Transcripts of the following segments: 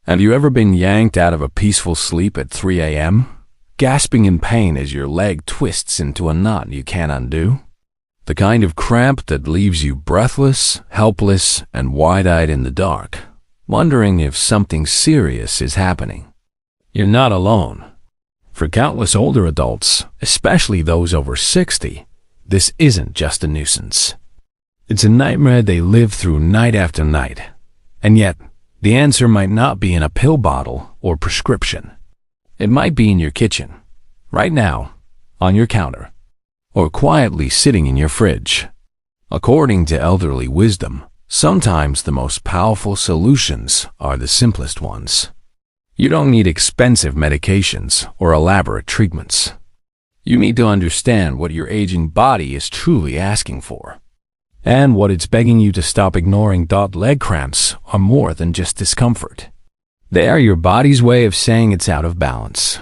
Have you ever been yanked out of a peaceful sleep at 3 a.m., gasping in pain as your leg twists into a knot you can't undo? The kind of cramp that leaves you breathless, helpless, and wide-eyed in the dark, wondering if something serious is happening. You're not alone. For countless older adults, especially those over 60, this isn't just a nuisance. It's a nightmare they live through night after night. And yet, the answer might not be in a pill bottle or prescription. It might be in your kitchen, right now, on your counter, or quietly sitting in your fridge. According to elderly wisdom, sometimes the most powerful solutions are the simplest ones. You don't need expensive medications or elaborate treatments. You need to understand what your aging body is truly asking for, and what it's begging you to stop ignoring. Leg cramps are more than just discomfort. They are your body's way of saying it's out of balance.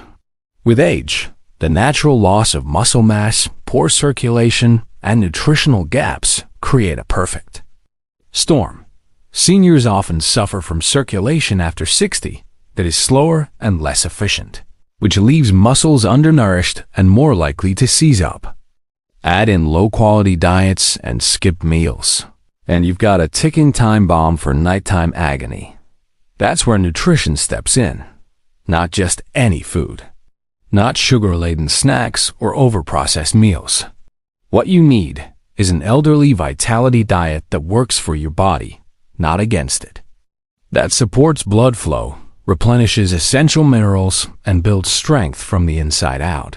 With age, the natural loss of muscle mass, poor circulation, and nutritional gaps create a perfect storm. Seniors often suffer from circulation after 60 that is slower and less efficient, which leaves muscles undernourished and more likely to seize up. Add in low-quality diets and skip meals, and you've got a ticking time bomb for nighttime agony. That's where nutrition steps in. Not just any food. Not sugar-laden snacks or over-processed meals. What you need is an elderly vitality diet that works for your body, not against it. That supports blood flow, replenishes essential minerals, and builds strength from the inside out.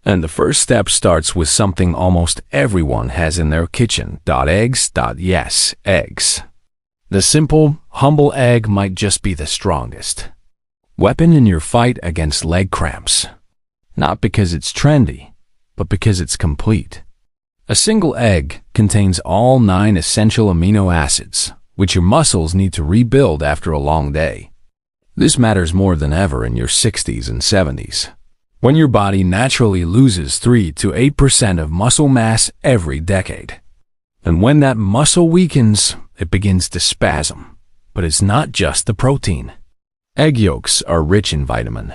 And the first step starts with something almost everyone has in their kitchen. Eggs. Yes, eggs. The simple, humble egg might just be the strongest weapon in your fight against leg cramps. Not because it's trendy, but because it's complete. A single egg contains all 9 essential amino acids, which your muscles need to rebuild after a long day. This matters more than ever in your 60s and 70s, when your body naturally loses 3 to 8% of muscle mass every decade. And when that muscle weakens, it begins to spasm. But it's not just the protein. Egg yolks are rich in vitamin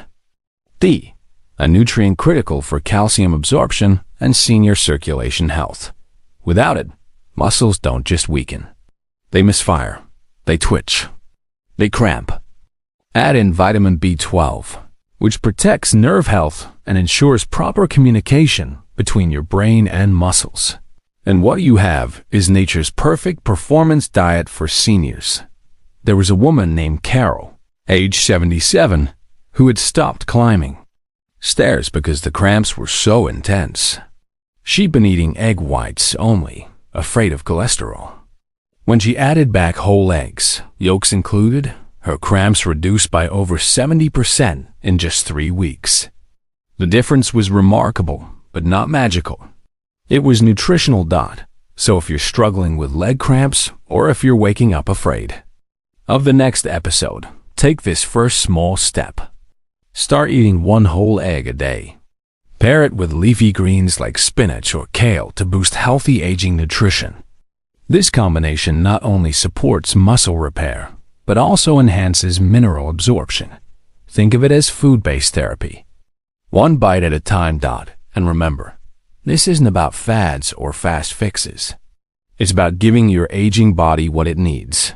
D, a nutrient critical for calcium absorption and senior circulation health. Without it, muscles don't just weaken. They misfire, they twitch, they cramp. Add in vitamin B12, which protects nerve health and ensures proper communication between your brain and muscles. And what you have is nature's perfect performance diet for seniors. There was a woman named Carol, age 77, who had stopped climbing stairs because the cramps were so intense. She'd been eating egg whites only, afraid of cholesterol. When she added back whole eggs, yolks included, her cramps reduced by over 70% in just 3 weeks. The difference was remarkable, but not magical. It was nutritional. So if you're struggling with leg cramps, or if you're waking up afraid of the next episode, take this first small step. Start eating 1 whole egg a day. Pair it with leafy greens like spinach or kale to boost healthy aging nutrition. This combination not only supports muscle repair, but also enhances mineral absorption. Think of it as food-based therapy. 1 bite at a time. And remember, this isn't about fads or fast fixes. It's about giving your aging body what it needs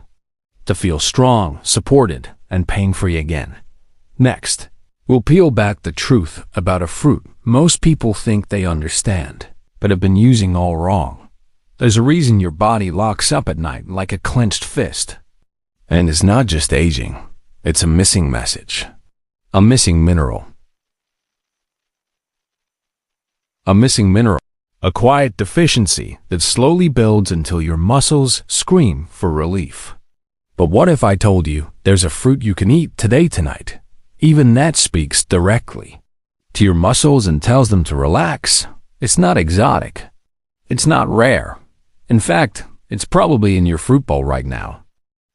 to feel strong, supported, and pain-free again. Next, we'll peel back the truth about a fruit most people think they understand, but have been using all wrong. There's a reason your body locks up at night like a clenched fist. And it's not just aging, it's a missing message. A missing mineral. A missing mineral. A quiet deficiency that slowly builds until your muscles scream for relief. But what if I told you there's a fruit you can eat tonight? Even that speaks directly to your muscles and tells them to relax. It's not exotic. It's not rare. In fact, it's probably in your fruit bowl right now.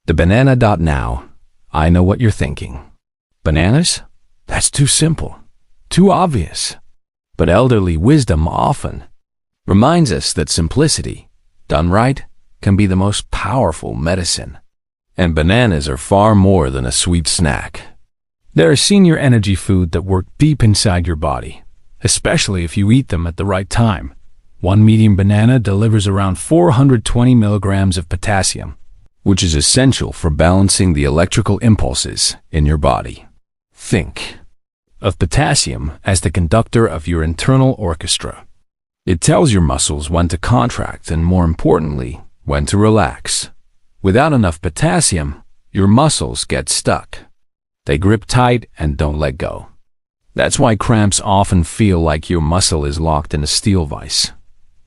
The banana. Now, I know what you're thinking. Bananas? That's too simple, too obvious. But elderly wisdom often reminds us that simplicity, done right, can be the most powerful medicine. And bananas are far more than a sweet snack. They're a senior energy food that work deep inside your body, especially if you eat them at the right time. One medium banana delivers around 420 milligrams of potassium, which is essential for balancing the electrical impulses in your body. Think of potassium as the conductor of your internal orchestra. It tells your muscles when to contract and, more importantly, when to relax. Without enough potassium, your muscles get stuck. They grip tight and don't let go. That's why cramps often feel like your muscle is locked in a steel vise.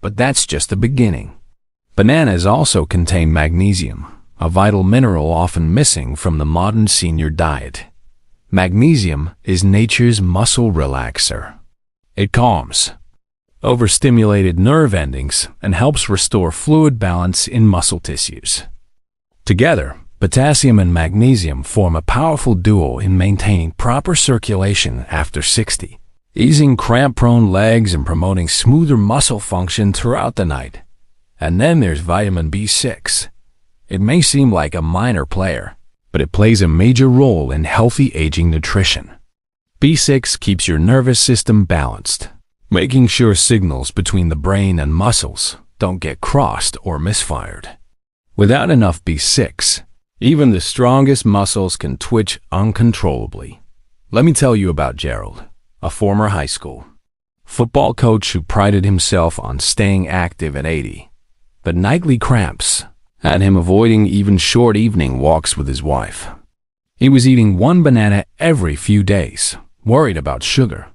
But that's just the beginning. Bananas also contain magnesium, a vital mineral often missing from the modern senior diet. Magnesium is nature's muscle relaxer. It calms overstimulated nerve endings and helps restore fluid balance in muscle tissues. Together, potassium and magnesium form a powerful duo in maintaining proper circulation after 60, easing cramp-prone legs and promoting smoother muscle function throughout the night. And then there's vitamin B6. It may seem like a minor player, but it plays a major role in healthy aging nutrition. B6 keeps your nervous system balanced, making sure signals between the brain and muscles don't get crossed or misfired. Without enough B6, even the strongest muscles can twitch uncontrollably. Let me tell you about Gerald, a former high school football coach who prided himself on staying active at 80. But nightly cramps had him avoiding even short evening walks with his wife. He was eating one banana every few days, worried about sugar.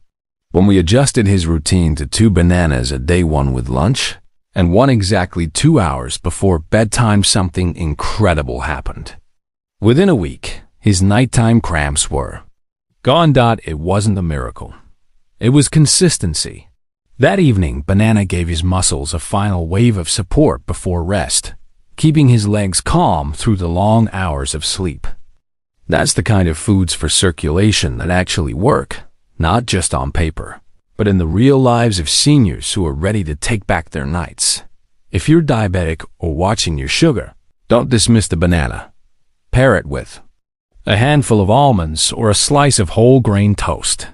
When we adjusted his routine to 2 bananas a day, one with lunch, and one exactly 2 hours before bedtime, something incredible happened. Within a week, his nighttime cramps were gone. It wasn't a miracle. It was consistency. That evening, banana gave his muscles a final wave of support before rest, keeping his legs calm through the long hours of sleep. That's the kind of foods for circulation that actually work, not just on paper, but in the real lives of seniors who are ready to take back their nights. If you're diabetic or watching your sugar, don't dismiss the banana. Pair it with a handful of almonds or a slice of whole grain toast.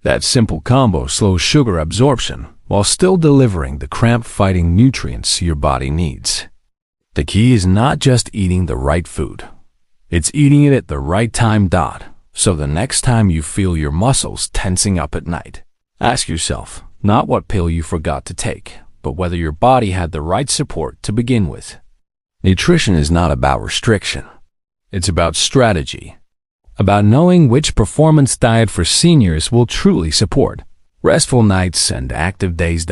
That simple combo slows sugar absorption while still delivering the cramp-fighting nutrients your body needs. The key is not just eating the right food. It's eating it at the right time. So the next time you feel your muscles tensing up at night, ask yourself not what pill you forgot to take, but whether your body had the right support to begin with. Nutrition is not about restriction. It's about strategy, about knowing which performance diet for seniors will truly support restful nights and active days.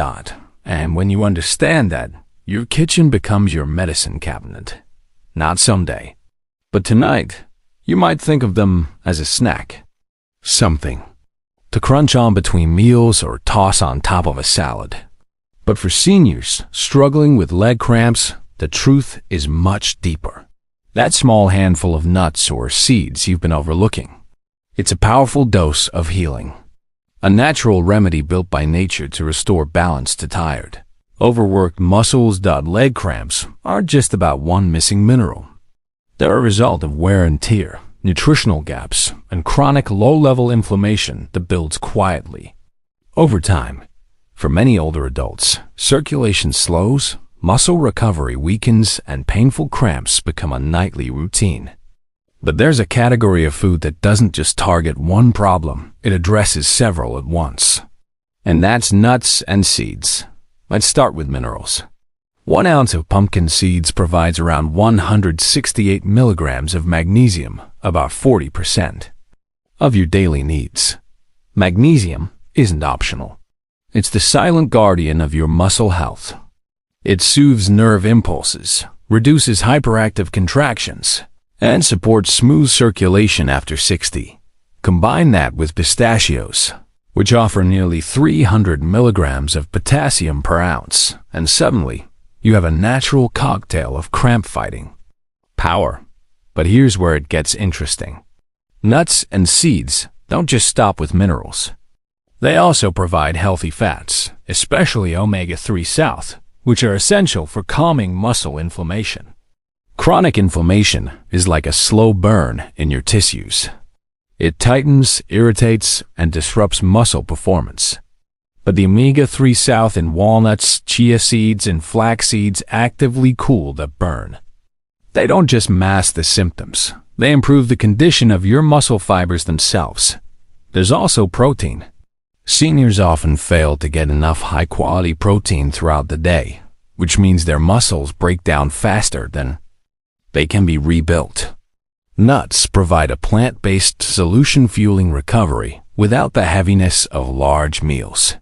And when you understand that, your kitchen becomes your medicine cabinet. Not someday, but tonight. You might think of them as a snack, something to crunch on between meals or toss on top of a salad. But for seniors struggling with leg cramps, the truth is much deeper. That small handful of nuts or seeds you've been overlooking, it's a powerful dose of healing. A natural remedy built by nature to restore balance to tired, overworked muscles. Leg cramps aren't just about one missing mineral. They're a result of wear and tear, nutritional gaps, and chronic low-level inflammation that builds quietly. Over time, for many older adults, circulation slows, muscle recovery weakens, and painful cramps become a nightly routine. But there's a category of food that doesn't just target one problem, it addresses several at once. And that's nuts and seeds. Let's start with minerals. 1 ounce of pumpkin seeds provides around 168 milligrams of magnesium, about 40% of your daily needs. Magnesium isn't optional. It's the silent guardian of your muscle health. It soothes nerve impulses, reduces hyperactive contractions, and supports smooth circulation after 60. Combine that with pistachios, which offer nearly 300 milligrams of potassium per ounce, and suddenly, you have a natural cocktail of cramp-fighting power. But here's where it gets interesting. Nuts and seeds don't just stop with minerals. They also provide healthy fats, especially omega-3 which are essential for calming muscle inflammation. Chronic inflammation is like a slow burn in your tissues. It tightens, irritates, and disrupts muscle performance. But the omega-3 south in walnuts, chia seeds, and flax seeds actively cool the burn. They don't just mask the symptoms, they improve the condition of your muscle fibers themselves. There's also protein. Seniors often fail to get enough high-quality protein throughout the day, which means their muscles break down faster than they can be rebuilt. Nuts provide a plant-based solution fueling recovery without the heaviness of large meals.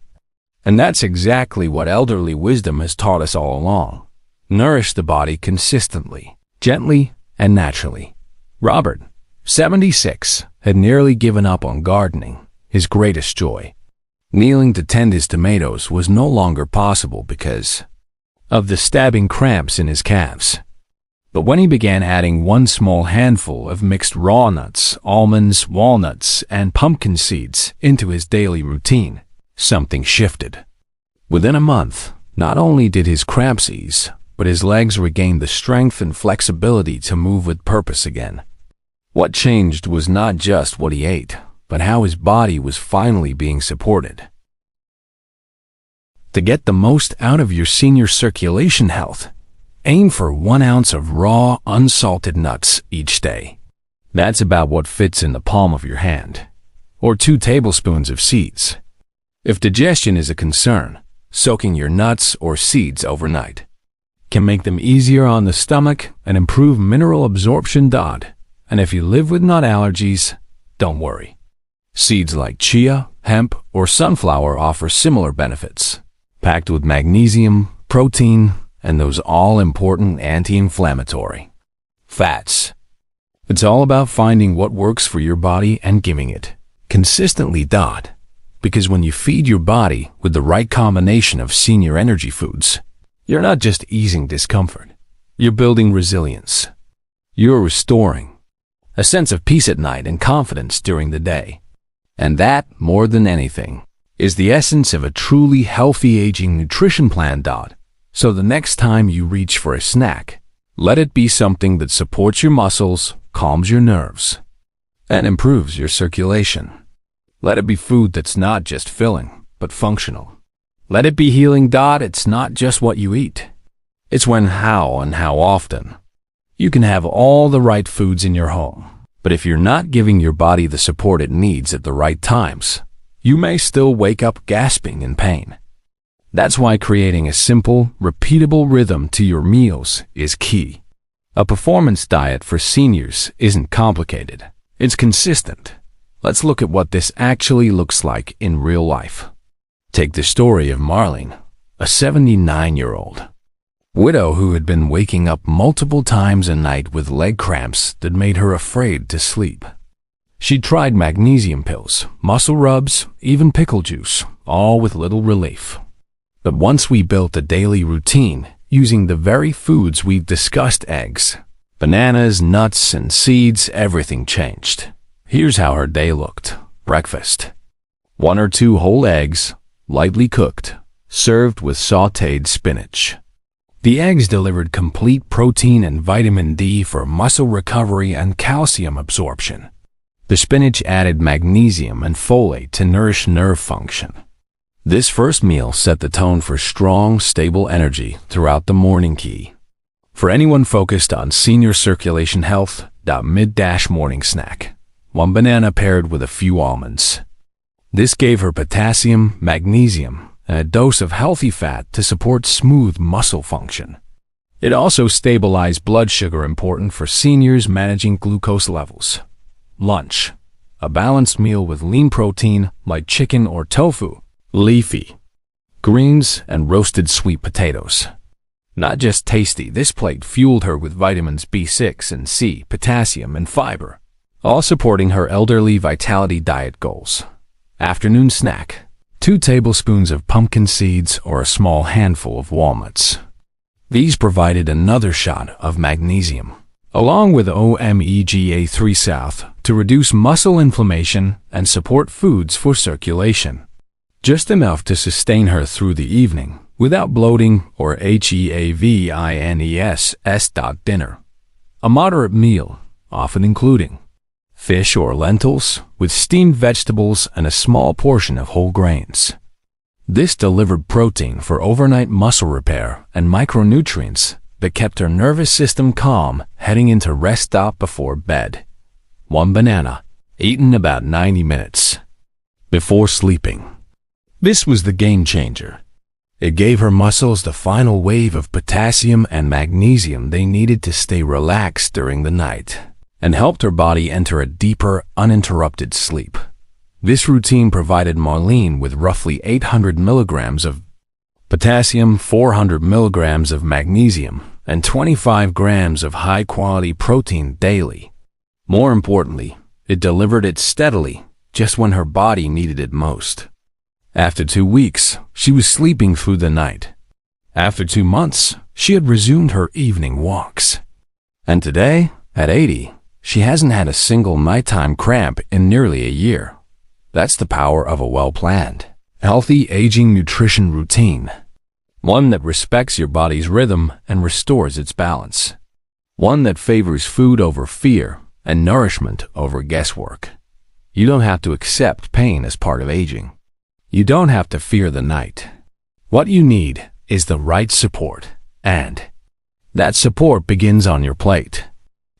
And that's exactly what elderly wisdom has taught us all along. Nourish the body consistently, gently, and naturally. Robert, 76, had nearly given up on gardening, his greatest joy. Kneeling to tend his tomatoes was no longer possible because of the stabbing cramps in his calves. But when he began adding one small handful of mixed raw nuts, almonds, walnuts, and pumpkin seeds into his daily routine, something shifted. Within a month, not only did his cramps ease, but his legs regained the strength and flexibility to move with purpose again. What changed was not just what he ate, but how his body was finally being supported. To get the most out of your senior circulation health, aim for 1 ounce of raw, unsalted nuts each day. That's about what fits in the palm of your hand. Or 2 tablespoons of seeds. If digestion is a concern, soaking your nuts or seeds overnight can make them easier on the stomach and improve mineral absorption. And if you live with nut allergies, don't worry. Seeds like chia, hemp, or sunflower offer similar benefits, packed with magnesium, protein, and those all-important anti-inflammatory fats. It's all about finding what works for your body and giving it consistently. Because when you feed your body with the right combination of senior energy foods, you're not just easing discomfort, you're building resilience. You're restoring a sense of peace at night and confidence during the day. And that, more than anything, is the essence of a truly healthy aging nutrition plan. So the next time you reach for a snack, let it be something that supports your muscles, calms your nerves, and improves your circulation. Let it be food that's not just filling, but functional. Let it be healing. It's not just what you eat. It's when, how, and how often. You can have all the right foods in your home, but if you're not giving your body the support it needs at the right times, you may still wake up gasping in pain. That's why creating a simple, repeatable rhythm to your meals is key. A performance diet for seniors isn't complicated. It's consistent. Let's look at what this actually looks like in real life. Take the story of Marlene, a 79-year-old widow who had been waking up multiple times a night with leg cramps that made her afraid to sleep. She tried magnesium pills, muscle rubs, even pickle juice, all with little relief. But once we built a daily routine using the very foods we've discussed, eggs, bananas, nuts, and seeds, everything changed. Here's how her day looked. Breakfast: 1 or 2 whole eggs, lightly cooked, served with sautéed spinach. The eggs delivered complete protein and vitamin D for muscle recovery and calcium absorption. The spinach added magnesium and folate to nourish nerve function. This first meal set the tone for strong, stable energy throughout the morning. Key for anyone focused on senior circulation health: mid-morning snack: 1 banana paired with a few almonds. This gave her potassium, magnesium, and a dose of healthy fat to support smooth muscle function. It also stabilized blood sugar, important for seniors managing glucose levels. Lunch: a balanced meal with lean protein like chicken or tofu, leafy greens, and roasted sweet potatoes. Not just tasty, this plate fueled her with vitamins B6 and C, potassium, and fiber, all supporting her elderly vitality diet goals. Afternoon snack: 2 tablespoons of pumpkin seeds or a small handful of walnuts. These provided another shot of magnesium, along with omega-3 south, to reduce muscle inflammation and support foods for circulation. Just enough to sustain her through the evening, without bloating or HEAVINESS. Dinner: a moderate meal, often including fish or lentils with steamed vegetables and a small portion of whole grains. This delivered protein for overnight muscle repair and micronutrients that kept her nervous system calm heading into rest stop before bed. 1 banana, eaten about 90 minutes before sleeping. This was the game changer. It gave her muscles the final wave of potassium and magnesium they needed to stay relaxed during the night, and helped her body enter a deeper, uninterrupted sleep. This routine provided Marlene with roughly 800 milligrams of potassium, 400 milligrams of magnesium, and 25 grams of high-quality protein daily. More importantly, it delivered it steadily, just when her body needed it most. After 2 weeks, she was sleeping through the night. After 2 months, she had resumed her evening walks. And today, at 80, she hasn't had a single nighttime cramp in nearly a year. That's the power of a well-planned, healthy aging nutrition routine. One that respects your body's rhythm and restores its balance. One that favors food over fear and nourishment over guesswork. You don't have to accept pain as part of aging. You don't have to fear the night. What you need is the right support, and that support begins on your plate.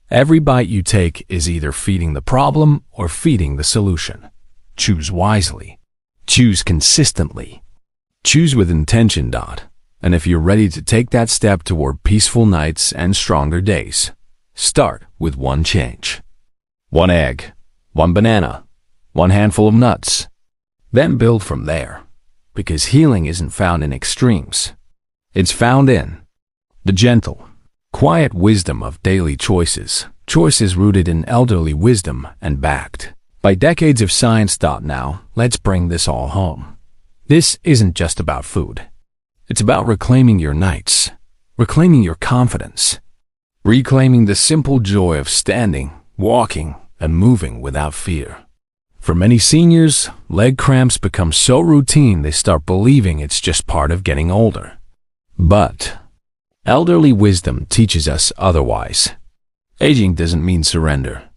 Every bite you take is either feeding the problem or feeding the solution. Choose wisely. Choose consistently. Choose with intention. And if you're ready to take that step toward peaceful nights and stronger days, start with one change. 1 egg, 1 banana, 1 handful of nuts. Then build from there, because healing isn't found in extremes. It's found in the gentle, quiet wisdom of daily choices, choices rooted in elderly wisdom and backed by decades of science. Now, let's bring this all home. This isn't just about food. It's about reclaiming your nights, reclaiming your confidence, reclaiming the simple joy of standing, walking, and moving without fear. For many seniors, leg cramps become so routine they start believing it's just part of getting older. But elderly wisdom teaches us otherwise. Aging doesn't mean surrender.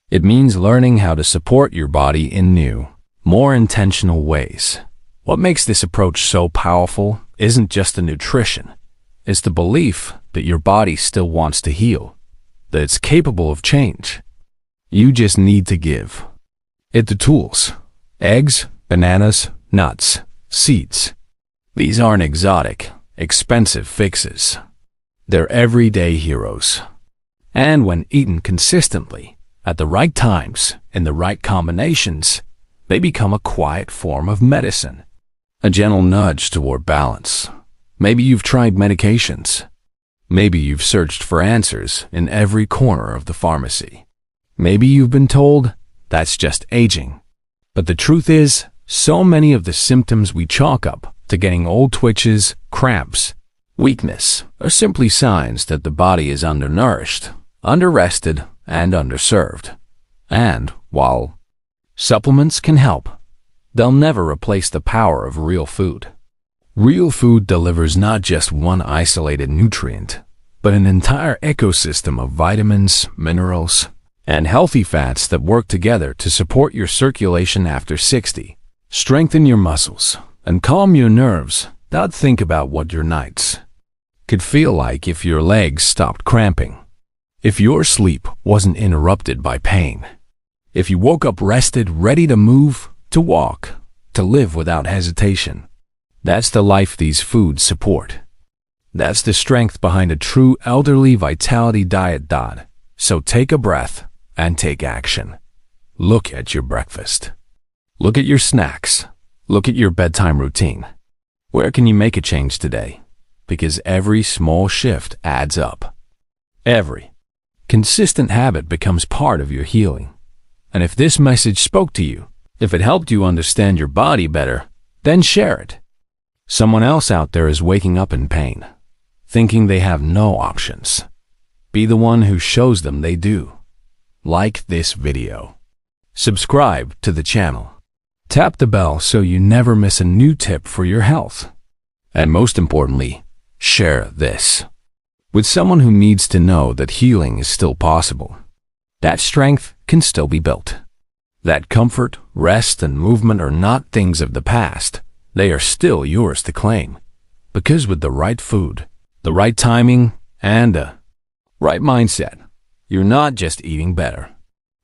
It means learning how to support your body in new, more intentional ways. What makes this approach so powerful isn't just the nutrition. It's the belief that your body still wants to heal, that it's capable of change. You just need to give it the tools. Eggs, bananas, nuts, seeds. These aren't exotic, expensive fixes. They're everyday heroes. And when eaten consistently, at the right times, in the right combinations, they become a quiet form of medicine. A gentle nudge toward balance. Maybe you've tried medications. Maybe you've searched for answers in every corner of the pharmacy. Maybe you've been told, that's just aging. But the truth is, so many of the symptoms we chalk up to getting old twitches, cramps, weakness, are simply signs that the body is undernourished, underrested, and underserved. And while supplements can help, they'll never replace the power of real food. Real food delivers not just one isolated nutrient, but an entire ecosystem of vitamins, minerals, and healthy fats that work together to support your circulation after 60, strengthen your muscles, and calm your nerves. Think about what your nights could feel like if your legs stopped cramping, if your sleep wasn't interrupted by pain, if you woke up rested, ready to move, to walk, to live without hesitation. That's the life these foods support. That's the strength behind a true elderly vitality diet. So take a breath and take action. Look at your breakfast. Look at your snacks. Look at your bedtime routine. Where can you make a change today? Because every small shift adds up. Every consistent habit becomes part of your healing. And if this message spoke to you, if it helped you understand your body better, then share it. Someone else out there is waking up in pain, thinking they have no options. Be the one who shows them they do. Like this video. Subscribe to the channel. Tap the bell so you never miss a new tip for your health. And most importantly, share this. with someone who needs to know that healing is still possible. That strength can still be built. That comfort, rest, and movement are not things of the past. They are still yours to claim. Because with the right food, the right timing, and a right mindset, you're not just eating better.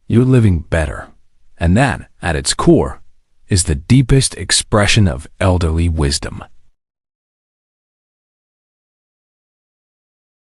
You're living better. And that, at its core, is the deepest expression of elderly wisdom.